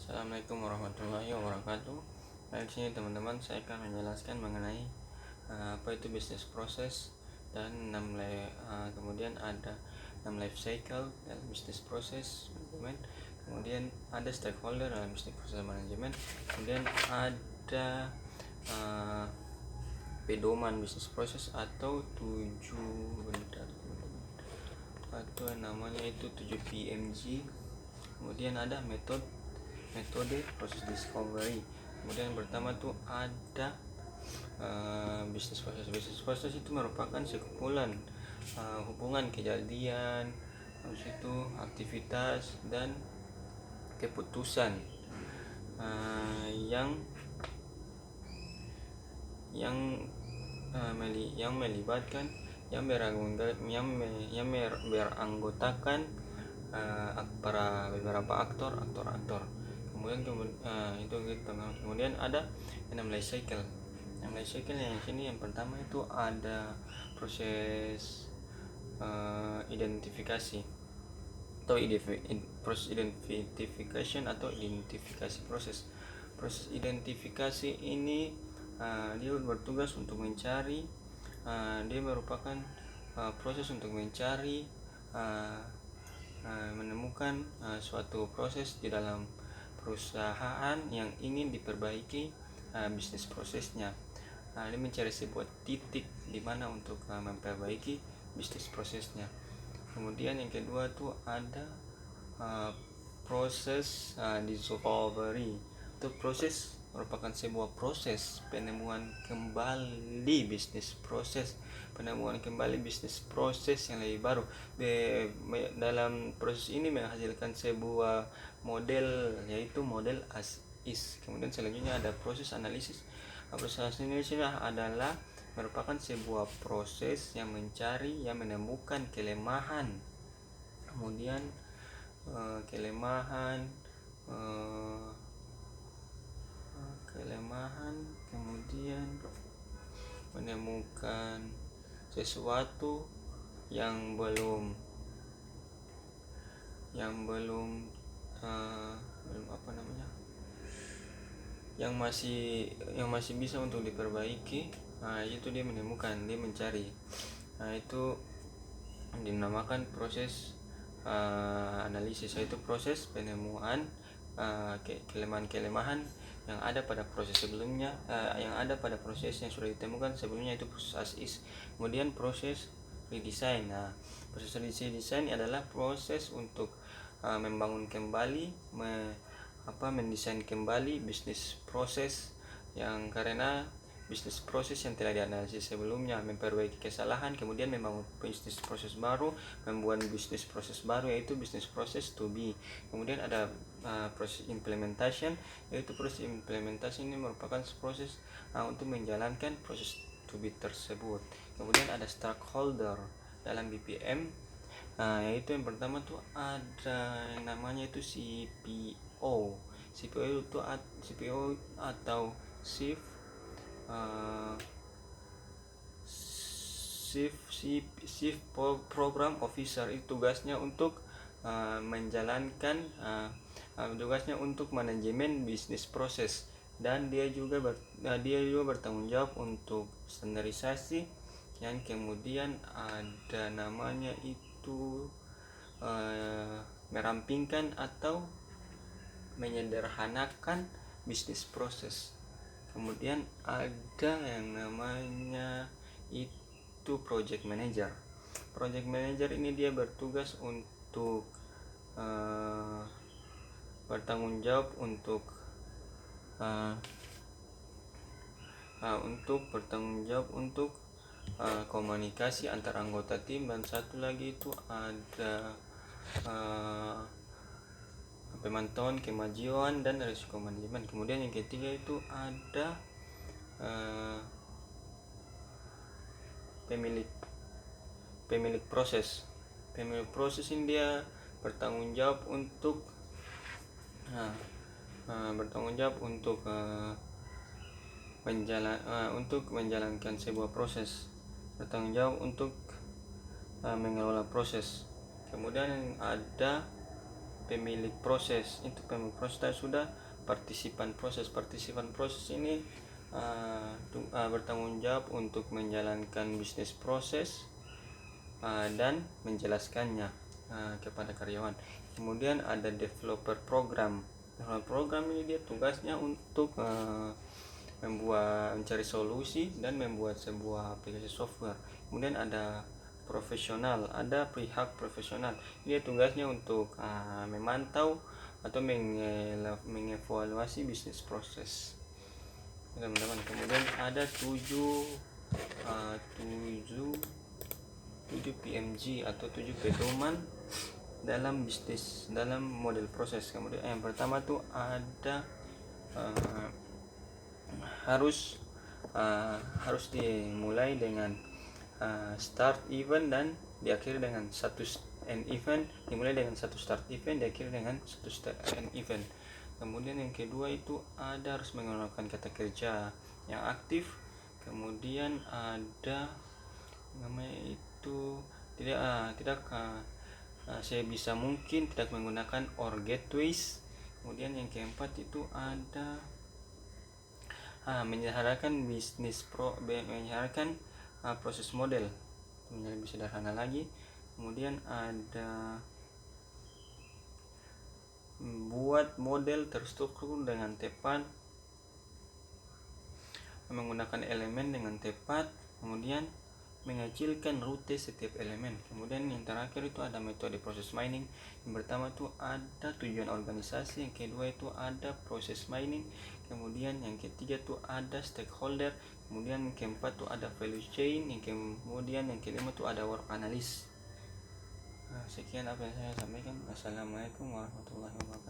Assalamualaikum warahmatullahi wabarakatuh. Di sini teman-teman saya akan menjelaskan mengenai apa itu bisnis proses dan kemudian ada 6 life cycle dalam bisnis proses manajemen, kemudian ada stakeholder dalam bisnis proses manajemen, kemudian ada uh, pedoman bisnis proses atau 7 namanya itu 7 PMG. Kemudian ada metode proses discovery. Kemudian pertama tuh ada bisnis proses itu merupakan sekumpulan hubungan kejadian, habis itu aktivitas dan keputusan yang melibatkan yang beranggotakan beberapa aktor. Kemudian ada 6 life cycle. 6 life cycle yang sini yang pertama itu ada proses identifikasi atau proses identification atau identifikasi proses. Proses identifikasi ini dia bertugas untuk mencari, dia merupakan proses untuk mencari, menemukan suatu proses di dalam perusahaan yang ingin diperbaiki bisnis prosesnya. Dia mencari sebuah titik di mana untuk memperbaiki bisnis prosesnya. Kemudian yang kedua tuh ada proses discovery. Itu proses merupakan sebuah proses penemuan kembali bisnis proses yang lebih baru. Dalam proses ini menghasilkan sebuah model, yaitu model as is. Kemudian selanjutnya ada proses analisis. Proses analisis adalah merupakan sebuah proses yang mencari, yang menemukan kelemahan, kemudian kemudian menemukan sesuatu yang belum yang masih bisa untuk diperbaiki. Itu dia mencari. Itu dinamakan proses analisis, yaitu proses penemuan kelemahan yang ada pada proses sebelumnya, yang sudah ditemukan sebelumnya, itu proses as is. Kemudian proses redesign. Proses redesign adalah proses untuk membangun kembali, mendesain kembali bisnis proses yang karena bisnis proses yang telah dianalisis sebelumnya, memperbaiki kesalahan, kemudian membangun bisnis proses baru, membuat bisnis proses baru, yaitu bisnis proses to be. Kemudian ada proses implementation, yaitu proses implementasi ini merupakan proses untuk menjalankan proses to be tersebut. Kemudian ada stakeholder dalam BPM, yaitu yang pertama tuh ada yang namanya itu CPO. CPO atau Chief Program Officer. Itu tugasnya untuk manajemen bisnis proses, dan dia juga bertanggung jawab untuk standarisasi, yang kemudian ada namanya itu merampingkan atau menyederhanakan bisnis proses. Kemudian ada yang namanya itu project manager. Project manager ini dia bertugas untuk bertanggung jawab untuk komunikasi antar anggota tim, dan satu lagi itu ada pemantauan kemajuan dan risiko manajemen. Kemudian yang ketiga itu ada pemilik proses. Pemilik proses ini dia bertanggung jawab untuk menjalankan sebuah proses, bertanggung jawab untuk mengelola proses. Kemudian ada pemilik proses. Itu pemilik proses sudah partisipan proses ini bertanggung jawab untuk menjalankan bisnis proses dan menjelaskannya kepada karyawan. Kemudian ada developer program. Developer program ini dia tugasnya untuk mencari solusi dan membuat sebuah aplikasi software. Kemudian ada profesional, ada pihak profesional. Dia tugasnya untuk memantau atau mengevaluasi bisnis proses, teman-teman. Kemudian ada 7 PMG atau 7 pedoman dalam bisnis, dalam model proses. Kemudian yang pertama tuh ada harus dimulai dengan start event dan diakhiri dengan satu end event. Dimulai dengan satu start event, diakhiri dengan satu end event. Kemudian yang kedua itu ada harus menggunakan kata kerja yang aktif. Kemudian ada namanya itu tidak sebisa mungkin tidak menggunakan or gateways. Kemudian yang keempat itu ada menyelenggarakan menyelenggarakan proses model menjadi lebih sederhana lagi. Kemudian ada buat model terstruktur dengan tepat, menggunakan elemen dengan tepat, kemudian mengecilkan rute setiap elemen. Kemudian yang terakhir itu ada metode proses mining. Yang pertama itu ada tujuan organisasi, yang kedua itu ada proses mining, kemudian yang ketiga itu ada stakeholder, kemudian yang keempat itu ada value chain, kemudian yang kelima itu ada work analysis. Sekian apa yang saya sampaikan. Assalamualaikum warahmatullahi wabarakatuh.